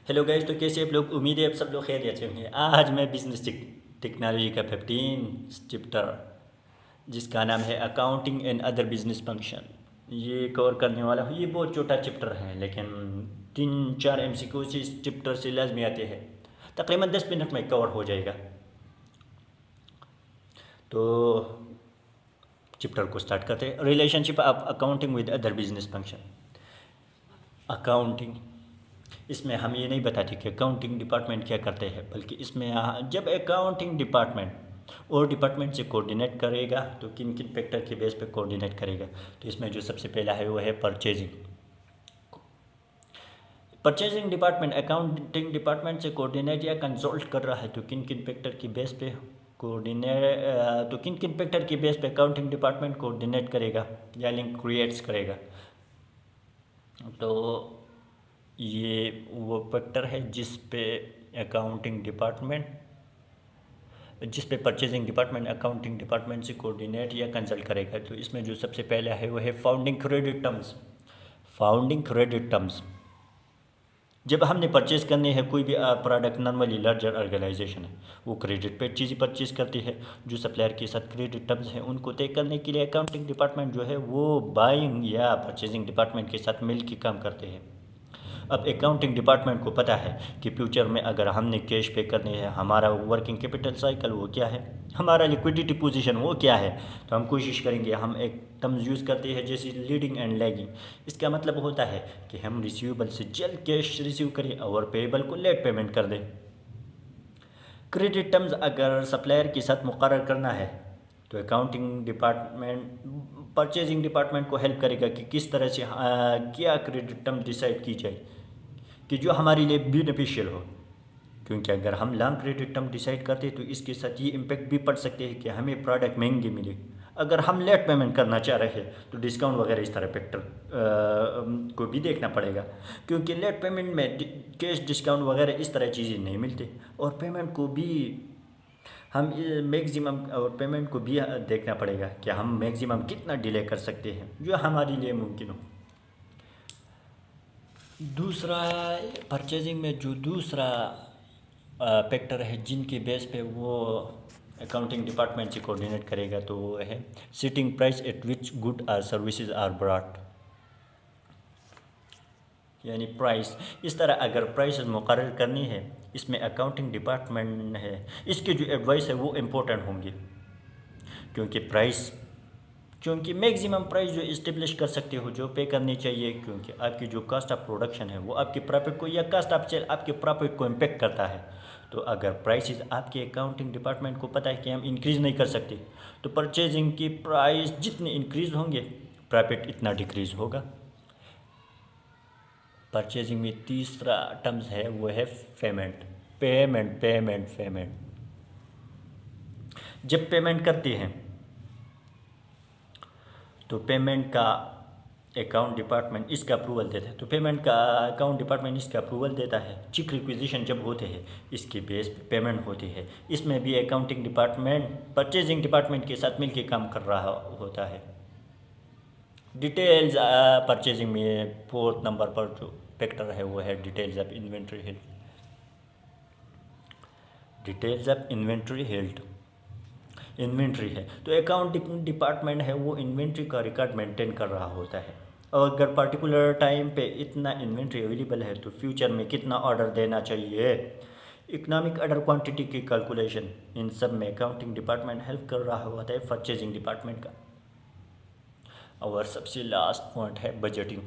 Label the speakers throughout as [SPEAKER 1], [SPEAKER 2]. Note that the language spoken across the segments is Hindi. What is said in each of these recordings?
[SPEAKER 1] हेलो गाइस, तो कैसे आप लोग? उम्मीद है आप सब लोग खैरियत से होंगे। आज मैं बिजनेस टेक्नोलॉजी का 15 चैप्टर जिसका नाम है accounting and other business function, ये कवर करने वाला हूँ। ये बहुत छोटा चैप्टर है, लेकिन 3-4 MCQ इस चैप्टर से लाजमी आते हैं। तकरीबन 10 मिनट में कवर हो जाएगा। तो चैप्टर को स्टार्ट करते हैं। Relationship of accounting with other business function. Accounting, इसमें हम ये नहीं बताते कि अकाउंटिंग डिपार्टमेंट क्या करते हैं, बल्कि इसमें जब अकाउंटिंग डिपार्टमेंट और डिपार्टमेंट से कोऑर्डिनेट करेगा तो किन किन फैक्टर के बेस पे कोऑर्डिनेट करेगा। तो इसमें जो सबसे पहला है वो है purchasing. Purchasing department accounting department से कोऑर्डिनेट या कंसल्ट कर रहा है तो किन किन फैक्टर की बेस पे कोऑर्डिनेट तो किन किन फैक्टर की बेस पे अकाउंटिंग डिपार्टमेंट कोऑर्डिनेट करेगा या लिंक क्रिएट्स करेगा। तो ये वो फैक्टर है जिस पे परचेजिंग डिपार्टमेंट अकाउंटिंग डिपार्टमेंट से कोऑर्डिनेट या कंसल्ट करेगा। तो इसमें जो सबसे पहला है वो है founding credit terms. Founding credit terms, जब हमने परचेज करनी है कोई भी प्रोडक्ट, नॉर्मली लार्जर ऑर्गेनाइजेशन है वो क्रेडिट पे चीज़ें परचेज करती है। जो सप्लायर के साथ क्रेडिट टर्म्स हैं उनको तय करने के लिए अकाउंटिंग डिपार्टमेंट जो है वो बाइंग या परचेजिंग डिपार्टमेंट के साथ मिल के काम करते हैं। अब अकाउंटिंग डिपार्टमेंट को पता है कि फ्यूचर में अगर हमने कैश पे करनी है, हमारा वर्किंग कैपिटल साइकिल वो क्या है, हमारा लिक्विडिटी पोजीशन वो क्या है। तो हम कोशिश करेंगे, हम एक टर्म्स यूज़ करते हैं जैसे लीडिंग एंड लैगिंग। इसका मतलब होता है कि हम रिसीवेबल से जल्द कैश रिसीव करें और पेएबल को लेट पेमेंट कर दें। क्रेडिट टर्म्स अगर सप्लायर के साथ मुकर्रर करना है तो अकाउंटिंग डिपार्टमेंट परचेजिंग डिपार्टमेंट को हेल्प करेगा कि किस तरह से क्या क्रेडिट टर्म डिसाइड की जाए कि जो हमारे लिए बेनिफिशियल हो। क्योंकि अगर हम लॉन्ग क्रेडिट टर्म डिसाइड करते हैं तो इसके साथ ये इम्पैक्ट भी पड़ सकते हैं कि हमें प्रोडक्ट महंगे मिले। अगर हम लेट पेमेंट करना चाह रहे हैं तो डिस्काउंट वगैरह इस तरह फैक्टर को भी देखना पड़ेगा। क्योंकि लेट पेमेंट में कैश डिस्काउंट वगैरह इस तरह चीज़ें नहीं मिलती। और पेमेंट को भी हम मैक्सिमम और पेमेंट को भी देखना पड़ेगा कि हम मैक्सिमम कितना डिले कर सकते हैं जो हमारे लिए मुमकिन हो। दूसरा, परचेजिंग में जो दूसरा फैक्टर है जिनके बेस पे वो अकाउंटिंग डिपार्टमेंट से कोऑर्डिनेट करेगा तो वो है setting price at which good are services are brought. यानी प्राइस, इस तरह अगर प्राइस मुकर्रर करनी है, इसमें अकाउंटिंग डिपार्टमेंट है, इसके जो एडवाइस है वो इम्पोर्टेंट होंगे। क्योंकि मैक्सिमम प्राइस जो इस्टेब्लिश कर सकते हो जो पे करनी चाहिए। क्योंकि आपकी जो कॉस्ट ऑफ प्रोडक्शन है वो आपके प्रॉफिट को या कॉस्ट ऑफ सेल आपके प्रॉफिट को इम्पेक्ट करता है। तो अगर प्राइसेस आपके अकाउंटिंग डिपार्टमेंट को पता है कि हम इंक्रीज़ नहीं कर सकते, तो परचेजिंग की प्राइस जितने इंक्रीज़ होंगे प्रॉफिट इतना डिक्रीज़ होगा। परचेजिंग में तीसरा टर्म्स है वो है पेमेंट। पेमेंट जब पेमेंट करते हैं तो पेमेंट का अकाउंट डिपार्टमेंट इसका अप्रूवल देता है। तो पेमेंट का अकाउंट डिपार्टमेंट इसका अप्रूवल देता है। चेक रिक्विजिशन जब होते हैं इसके बेस पे पेमेंट होती है। इसमें भी अकाउंटिंग डिपार्टमेंट परचेजिंग डिपार्टमेंट के साथ मिलकर काम कर रहा होता है। डिटेल्स परचेजिंग में 4th नंबर पर जो फैक्टर है वो है details of inventory health. Details of inventory health, inventory है तो अकाउंटिंग डिपार्टमेंट है वो इन्वेंट्री का रिकॉर्ड मेंटेन कर रहा होता है। और अगर पर्टिकुलर टाइम पे इतना इन्वेंट्री अवेलेबल है तो फ्यूचर में कितना ऑर्डर देना चाहिए, इकोनॉमिक ऑर्डर क्वांटिटी की कैलकुलेशन, इन सब में अकाउंटिंग डिपार्टमेंट हेल्प कर रहा होता है परचेजिंग डिपार्टमेंट का। और सबसे लास्ट पॉइंट है बजटिंग।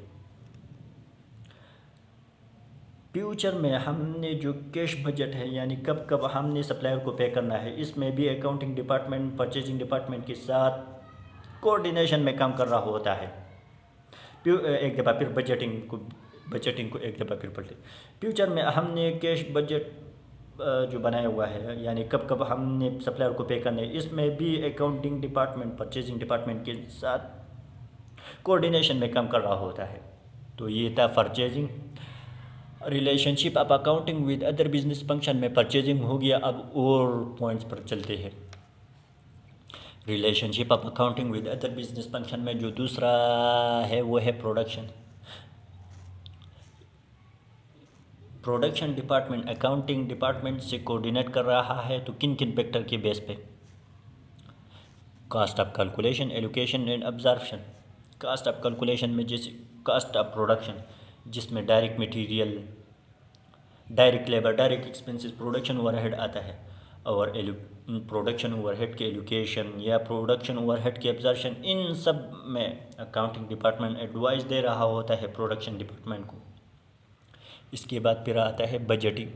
[SPEAKER 1] फ्यूचर में हमने जो कैश बजट है यानी कब कब हमने सप्लायर को पे करना है, इसमें भी अकाउंटिंग डिपार्टमेंट परचेजिंग डिपार्टमेंट के साथ कोऑर्डिनेशन में काम कर रहा होता है। एक दफ़ा फिर बजटिंग को एक दफ़ा फिर पढ़ते। फ्यूचर में हमने कैश बजट जो बनाया हुआ है यानी कब कब हमने सप्लायर को पे करना है, इसमें भी अकाउंटिंग डिपार्टमेंट परचेजिंग डिपार्टमेंट के साथ कोऑर्डिनेशन में काम कर रहा होता है। तो ये था purchasing. Relationship of accounting with other business function में परचेजिंग हो गया। अब और पॉइंट्स पर चलते हैं। Relationship of accounting with other business function में जो दूसरा है वो है production. Production department accounting department से कोऑर्डिनेट कर रहा है तो किन किन फैक्टर के बेस पे? Cost of calculation, allocation and absorption. Cost of calculation में जैसे कास्ट ऑफ प्रोडक्शन, जिसमें direct material, direct labour, direct expenses, production overhead आता है, और प्रोडक्शन ओवरहेड के एलोकेशन या प्रोडक्शन ओवरहेड के एब्जॉर्प्शन, इन सब में अकाउंटिंग डिपार्टमेंट एडवाइस दे रहा होता है प्रोडक्शन डिपार्टमेंट को। इसके बाद फिर आता है बजटिंग।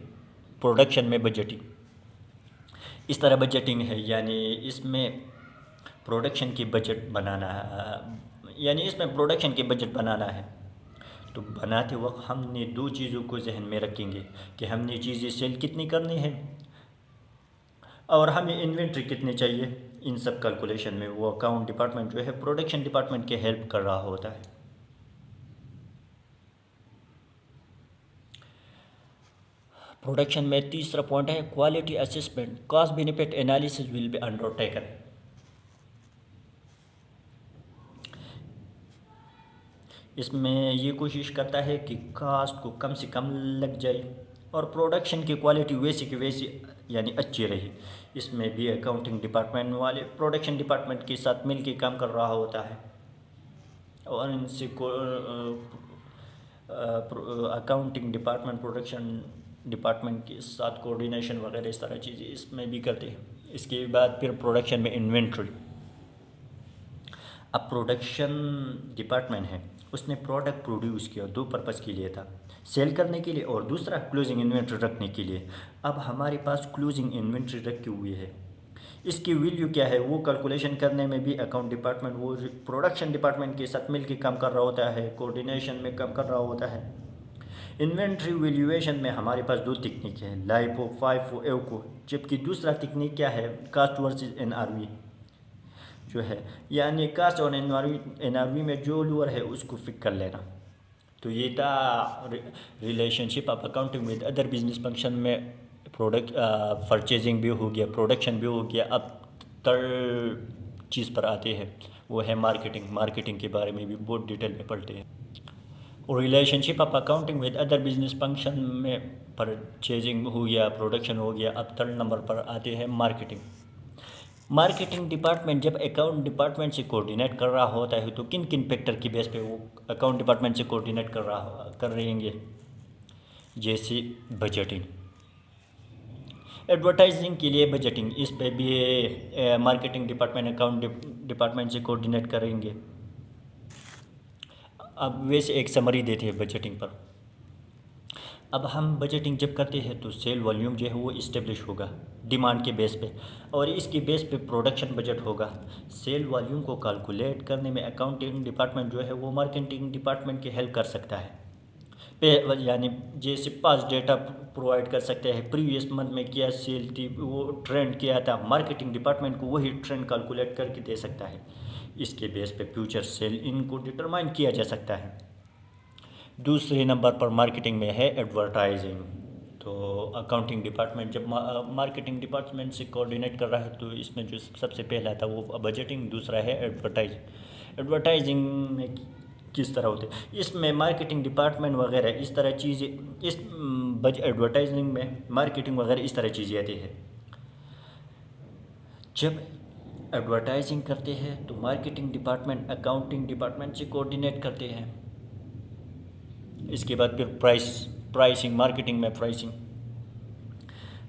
[SPEAKER 1] प्रोडक्शन में बजटिंग इस तरह बजटिंग है, यानी इसमें प्रोडक्शन की बजट बनाना है, तो बनाते वक्त हमने दो चीज़ों को जहन में रखेंगे कि हमने चीज़ें सेल कितनी करनी है और हमें इन्वेंट्री कितनी चाहिए। इन सब कैलकुलेशन में वो अकाउंट डिपार्टमेंट जो है प्रोडक्शन डिपार्टमेंट के हेल्प कर रहा होता है। प्रोडक्शन में तीसरा पॉइंट है quality assessment. Cost benefit analysis will be undertaken. इसमें ये कोशिश करता है कि कास्ट को कम से कम लग जाए और प्रोडक्शन की क्वालिटी वैसी की वैसी यानी अच्छी रही। इसमें भी अकाउंटिंग डिपार्टमेंट वाले प्रोडक्शन डिपार्टमेंट के साथ मिल के काम कर रहा होता है और इनसे अकाउंटिंग डिपार्टमेंट प्रोडक्शन डिपार्टमेंट के साथ कोऑर्डिनेशन वगैरह इस तरह चीज़ें इसमें भी करते हैं। इसके बाद फिर प्रोडक्शन में इन्वेंट्री। अब प्रोडक्शन डिपार्टमेंट है, उसने प्रोडक्ट प्रोड्यूस किया, दो पर्पज़ के लिए था, सेल करने के लिए और दूसरा क्लोजिंग इन्वेंट्री रखने के लिए। अब हमारे पास क्लोजिंग इन्वेंट्री रखी हुई है, इसकी वैल्यू क्या है वो कैलकुलेशन करने में भी अकाउंट डिपार्टमेंट वो प्रोडक्शन डिपार्टमेंट के साथ मिलकर काम कर रहा होता है, कोऑर्डिनेशन में काम कर रहा होता है। इन्वेंट्री वैल्यूएशन में हमारे पास दो टेक्निक है, लाइफो, फाइफो, एवको, जबकि दूसरा टेक्निक क्या है, कास्ट वर्सेस एनआरवी जो है, यानी कास्ट और एनआरवी में जो लोअर है उसको फिक कर लेना। तो ये था relationship of accounting with other business function में प्रोडक्ट परचेजिंग भी हो गया, प्रोडक्शन भी हो गया। अब थर्ड चीज़ पर आते हैं, वो है मार्केटिंग। मार्केटिंग के बारे में भी बहुत डिटेल में पढ़ते हैं। और relationship of accounting with other business function में परचेजिंग हो गया, प्रोडक्शन हो गया। अब थर्ड नंबर पर आते हैं मार्केटिंग। मार्केटिंग डिपार्टमेंट जब अकाउंट डिपार्टमेंट से कोऑर्डिनेट कर रहा होता है तो किन किन फैक्टर की बेस पे वो अकाउंट डिपार्टमेंट से कोऑर्डिनेट कर रहेंगे, जैसे बजटिंग, एडवर्टाइजिंग के लिए बजटिंग, इस पे भी मार्केटिंग डिपार्टमेंट अकाउंट डिपार्टमेंट से कोऑर्डिनेट करेंगे। अब वैसे एक समरी देते हैं बजटिंग पर। अब हम बजटिंग जब करते हैं तो सेल वॉल्यूम जो है वो इस्टेब्लिश होगा डिमांड के बेस पे, और इसके बेस पे प्रोडक्शन बजट होगा। सेल वॉल्यूम को कैलकुलेट करने में अकाउंटिंग डिपार्टमेंट जो है वो मार्केटिंग डिपार्टमेंट की हेल्प कर सकता है। यानी जैसे पास डेटा प्रोवाइड कर सकते हैं, प्रीवियस मंथ में क्या सेल थी, वो ट्रेंड क्या था, मार्केटिंग डिपार्टमेंट को वही ट्रेंड कैलकुलेट करके दे सकता है। इसके बेस पे फ्यूचर सेल इनको डिटरमाइन किया जा सकता है। दूसरे नंबर पर मार्केटिंग में है एडवर्टाइजिंग। तो अकाउंटिंग डिपार्टमेंट जब मार्केटिंग डिपार्टमेंट से कोऑर्डिनेट कर रहा है तो इसमें जो सबसे पहला था वो बजटिंग, दूसरा है एडवर्टाइजिंग। एडवर्टाइजिंग में किस तरह होते हैं, इसमें मार्केटिंग डिपार्टमेंट वगैरह इस तरह चीज़ें, इस एडवर्टाइजिंग में मार्केटिंग वगैरह इस तरह चीज़ें आती है। जब एडवर्टाइजिंग करते हैं तो मार्केटिंग डिपार्टमेंट अकाउंटिंग डिपार्टमेंट से कोऑर्डिनेट करते हैं। इसके बाद फिर प्राइसिंग, मार्केटिंग में प्राइसिंग,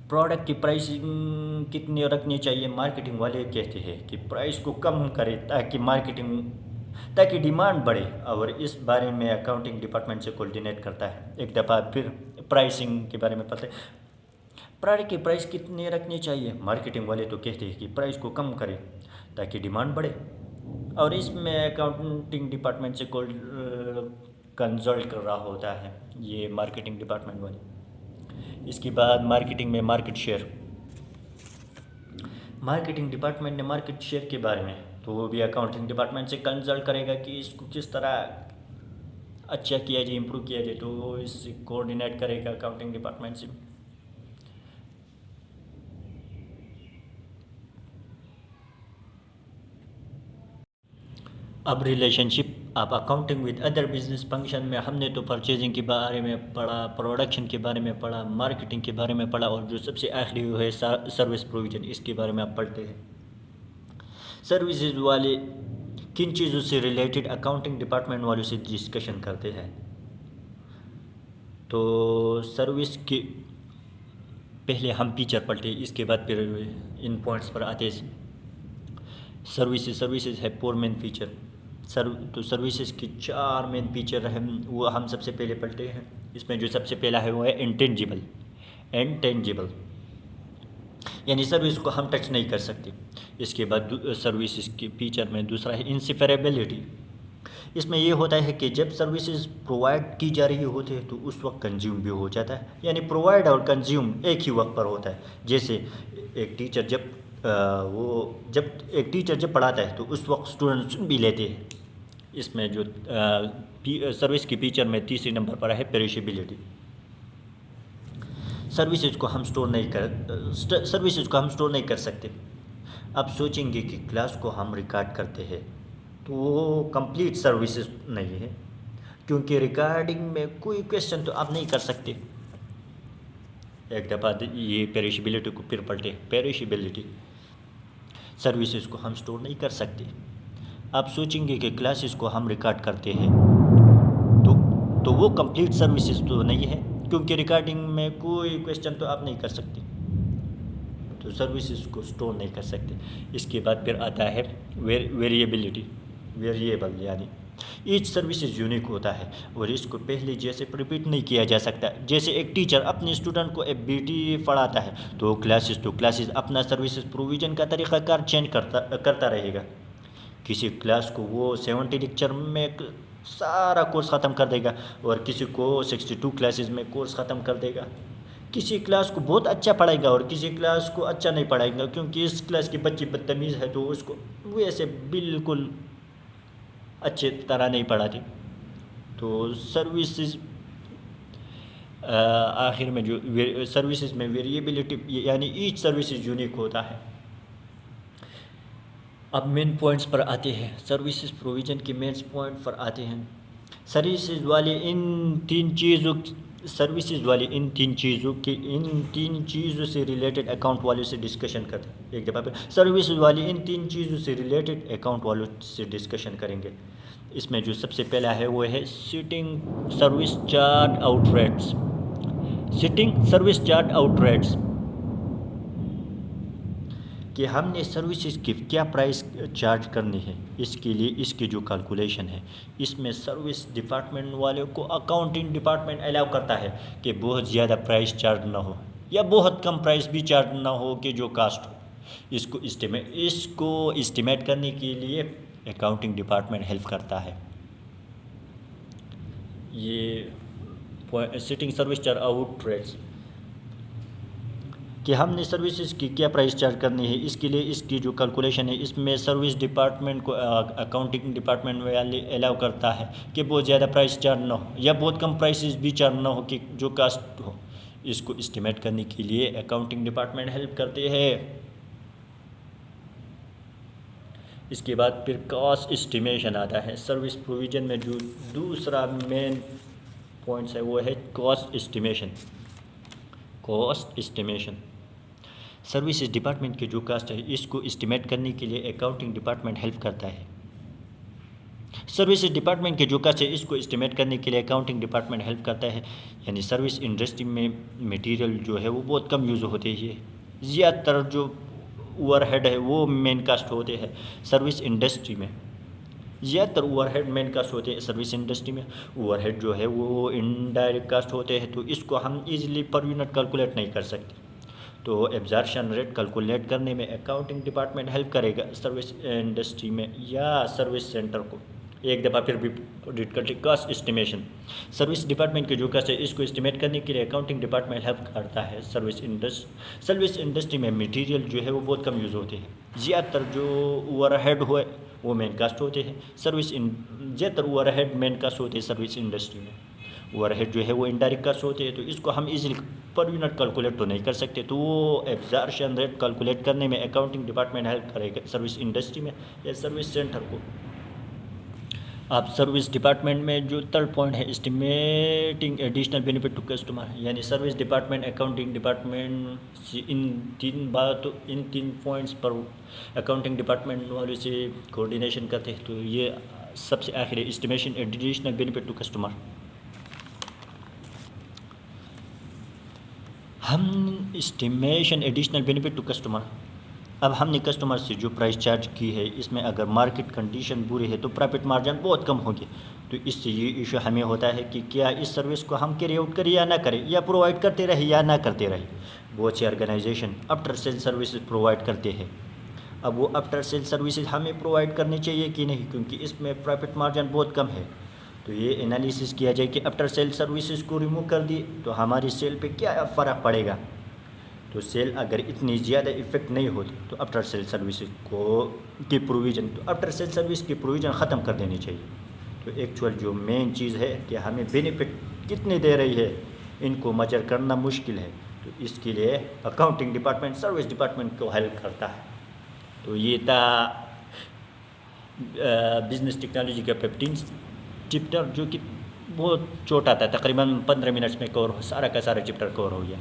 [SPEAKER 1] प्रोडक्ट की प्राइसिंग कितनी रखनी चाहिए, मार्केटिंग वाले कहते हैं कि प्राइस को कम करें ताकि डिमांड बढ़े, और इस बारे में अकाउंटिंग डिपार्टमेंट से कोऑर्डिनेट करता है। एक दफ़ा फिर प्राइसिंग के बारे में पता है, प्रोडक्ट की प्राइस कितनी रखनी चाहिए, मार्केटिंग वाले तो कहते हैं कि प्राइस को कम करें ताकि डिमांड बढ़े, और इसमें अकाउंटिंग डिपार्टमेंट से कंसल्ट कर रहा होता है ये मार्केटिंग डिपार्टमेंट वाले। इसके बाद मार्केटिंग में मार्केट शेयर, मार्केटिंग डिपार्टमेंट ने मार्केट शेयर के बारे में तो वो भी अकाउंटिंग डिपार्टमेंट से कंसल्ट करेगा कि इसको किस तरह अच्छा किया जाए, इम्प्रूव किया जाए, तो वो इससे कोऑर्डिनेट करेगा अकाउंटिंग डिपार्टमेंट से। अब रिलेशनशिप अब accounting with other business function में हमने तो परचेजिंग के बारे में पढ़ा, प्रोडक्शन के बारे में पढ़ा, मार्केटिंग के बारे में पढ़ा, और जो सबसे आखिरी है सर्विस प्रोविजन, इसके बारे में आप पढ़ते हैं। सर्विसेज वाले किन चीज़ों से रिलेटेड अकाउंटिंग डिपार्टमेंट वालों से डिस्कशन करते हैं? तो सर्विस के पहले हम फीचर पढ़ते हैं, इसके बाद फिर इन पॉइंट्स पर आते हैं। सर्विसेज है 4 मेन फीचर। तो सर्विसेज की 4 मेन फीचर हैं, वो हम सबसे पहले पढ़ते हैं। इसमें जो सबसे पहला है वो है इंटेंजिबल, यानी सर्विस को हम टच नहीं कर सकते। इसके बाद सर्विसेज के फीचर में दूसरा है इंसिफरेबिलिटी। इसमें ये होता है कि जब सर्विसेज प्रोवाइड की जा रही होती है तो उस वक्त कंज्यूम भी हो जाता है, यानी प्रोवाइड और कंज्यूम एक ही वक्त पर होता है। जैसे एक टीचर जब पढ़ाता है तो उस वक्त स्टूडेंट सुन भी लेते हैं। इसमें जो सर्विस की फीचर में तीसरे नंबर पर है पेरिशेबिलिटी। सर्विसेज को हम स्टोर नहीं कर सकते। अब सोचेंगे कि क्लास को हम रिकॉर्ड करते हैं तो वो कंप्लीट सर्विसेज नहीं है, क्योंकि रिकॉर्डिंग में कोई क्वेश्चन तो आप नहीं कर सकते। एक दफ़ा ये पेरिशेबिलिटी को फिर पढ़ते हैं। पेरिशेबिलिटी, सर्विसेज को हम स्टोर नहीं कर सकते। आप सोचेंगे कि क्लासेस को हम रिकॉर्ड करते हैं तो वो कंप्लीट सर्विसेज तो नहीं है, क्योंकि रिकॉर्डिंग में कोई क्वेश्चन तो आप नहीं कर सकते, तो सर्विसेज को स्टोर नहीं कर सकते। इसके बाद फिर आता है वेरिएबल, यानी ईच सर्विसेज यूनिक होता है और इसको पहले जैसे रिपीट नहीं किया जा सकता। जैसे एक टीचर अपने स्टूडेंट को एबीटी पढ़ाता है तो क्लासेस अपना सर्विसेज प्रोविज़न का तरीक़ाकार चेंज करता रहेगा। किसी क्लास को वो 70 लेक्चर में सारा कोर्स ख़त्म कर देगा और किसी को 62 क्लासेस में कोर्स ख़त्म कर देगा। किसी क्लास को बहुत अच्छा पढ़ाएगा और किसी क्लास को अच्छा नहीं पढ़ाएगा, क्योंकि इस क्लास के बच्चे बदतमीज़ है तो उसको वैसे बिल्कुल अच्छे तरह नहीं पढ़ाते। तो सर्विसेज आखिर में जो सर्विसेज में वेरिएबिलिटी, यानी ईच सर्विसेज यूनिक होता है। अब मेन पॉइंट्स पर आते हैं, सर्विसेज प्रोविज़न के मेन पॉइंट पर आते हैं। सर्विसेज वाले इन तीन चीज़ों से रिलेटेड अकाउंट वालों से डिस्कशन करते हैं। एक दफ़ा फिर सर्विसेज वाले इन 3 चीज़ों से रिलेटेड अकाउंट वालों से डिस्कशन करेंगे। इसमें जो सबसे पहला है वो है sitting service charge out rates, कि हमने सर्विसेज की क्या प्राइस चार्ज करनी है। इसके लिए इसकी जो कैलकुलेशन है, इसमें सर्विस डिपार्टमेंट वाले को अकाउंटिंग डिपार्टमेंट अलाउ करता है कि बहुत ज़्यादा प्राइस चार्ज ना हो या बहुत कम प्राइस भी चार्ज ना हो कि जो कास्ट हो। इसको इस्टीमेट करने के लिए अकाउंटिंग डिपार्टमेंट हेल्प करता है। ये sitting service charge out rates, कि हमने सर्विसेज की क्या प्राइस चार्ज करनी है। इसके लिए इसकी जो कैलकुलेशन है, इसमें सर्विस डिपार्टमेंट को अकाउंटिंग डिपार्टमेंट वाले अलाउ करता है कि बहुत ज़्यादा प्राइस चार्ज ना हो या बहुत कम प्राइसेस भी चार्ज ना हो कि जो कास्ट हो। इसको इस्टीमेट करने के लिए अकाउंटिंग डिपार्टमेंट हेल्प करते हैं। इसके बाद फिर कॉस्ट इस्टीमेशन आता है। सर्विस प्रोविज़न में जो दूसरा मेन पॉइंट्स है वो है कॉस्ट इस्टीमेशन। सर्विसेज डिपार्टमेंट की जो कास्ट है, इसको इस्टीमेट करने के लिए अकाउंटिंग डिपार्टमेंट हेल्प करता है। सर्विसेज डिपार्टमेंट की जो कास्ट है, इसको इस्टीमेट करने के लिए अकाउंटिंग डिपार्टमेंट हेल्प करता है। यानी सर्विस इंडस्ट्री में मटेरियल जो है वो बहुत कम यूज़ होते हैं, ज़्यादातर जो ओवरहेड है वो मेन कास्ट होते हैं। सर्विस इंडस्ट्री में ज़्यादातर ओवरहेड मेन कास्ट होते हैं। सर्विस इंडस्ट्री में ओवरहेड जो है वो इनडायरेक्ट कास्ट होते हैं, तो इसको हम इजीली पर यूनिट कैलकुलेट नहीं कर सकते। तो एब्जॉर्प्शन रेट कैलकुलेट करने में अकाउंटिंग डिपार्टमेंट हेल्प करेगा सर्विस इंडस्ट्री में या सर्विस सेंटर को। एक दफ़ा फिर भी रीड करते, कॉस्ट इस्टीमेशन। सर्विस डिपार्टमेंट की जो कॉस्ट है, इसको इस्टीमेट करने के लिए अकाउंटिंग डिपार्टमेंट हेल्प करता है। सर्विस इंडस्ट्री में मटेरियल जो है वो बहुत कम यूज़ होते हैं, ज़्यादातर जो ओवरहेड हुए वो मेन कास्ट होते हैं। ज़्यादातर ओवरहेड मेन कास्ट होते हैं सर्विस इंडस्ट्री में। ओवरहेड जो है वो इनडायरेक्ट कास्ट होते हैं, तो इसको हम इजीली पर यूनिट कैलकुलेट तो नहीं कर सकते। तो वो एब्जॉर्प्शन रेट कैलकुलेट करने में अकाउंटिंग डिपार्टमेंट हेल्प करेगा सर्विस इंडस्ट्री में या सर्विस सेंटर को। आप सर्विस डिपार्टमेंट में जो थर्ड पॉइंट है estimating additional benefit to customer, यानी सर्विस डिपार्टमेंट, अकाउंटिंग डिपार्टमेंट, इन तीन पॉइंट्स पर अकाउंटिंग डिपार्टमेंट वाले से कोऑर्डिनेशन करते हैं। तो ये सबसे आखिर है estimation additional benefit to customer. हम estimation additional benefit to customer, अब हमने कस्टमर से जो प्राइस चार्ज की है इसमें अगर मार्केट कंडीशन बुरी है तो प्रॉफिट मार्जिन बहुत कम होगी। तो इससे ये इशू हमें होता है कि क्या इस सर्विस को हम कैरी आउट करें या ना करें, या प्रोवाइड करते रहे या ना करते रहे। बहुत सी organisation after sale services provide करते हैं। अब वो आफ्टर सेल सर्विसेज हमें प्रोवाइड करनी चाहिए कि नहीं, क्योंकि इसमें प्रॉफिट मार्जिन बहुत कम है। तो ये एनालिसिस किया जाए कि आफ्टर सेल सर्विसेज को रिमूव कर दिए तो हमारी सेल पे क्या फ़र्क पड़ेगा। तो सेल अगर इतनी ज़्यादा इफेक्ट नहीं होती तो आफ्टर सेल सर्विसेज की प्रोविज़न, तो आफ्टर सेल सर्विस की प्रोविज़न ख़त्म कर देनी चाहिए। तो एक्चुअल जो मेन चीज़ है कि हमें बेनिफिट कितनी दे रही है, इनको मेजर करना मुश्किल है। तो इसके लिए अकाउंटिंग डिपार्टमेंट सर्विस डिपार्टमेंट को हेल्प करता है। तो ये था बिजनेस टेक्नोलॉजी का 15 चैप्टर, जो कि बहुत छोटा था, तकरीबन 15 मिनट्स में कवर सारा का सारा चैप्टर कवर हो गया।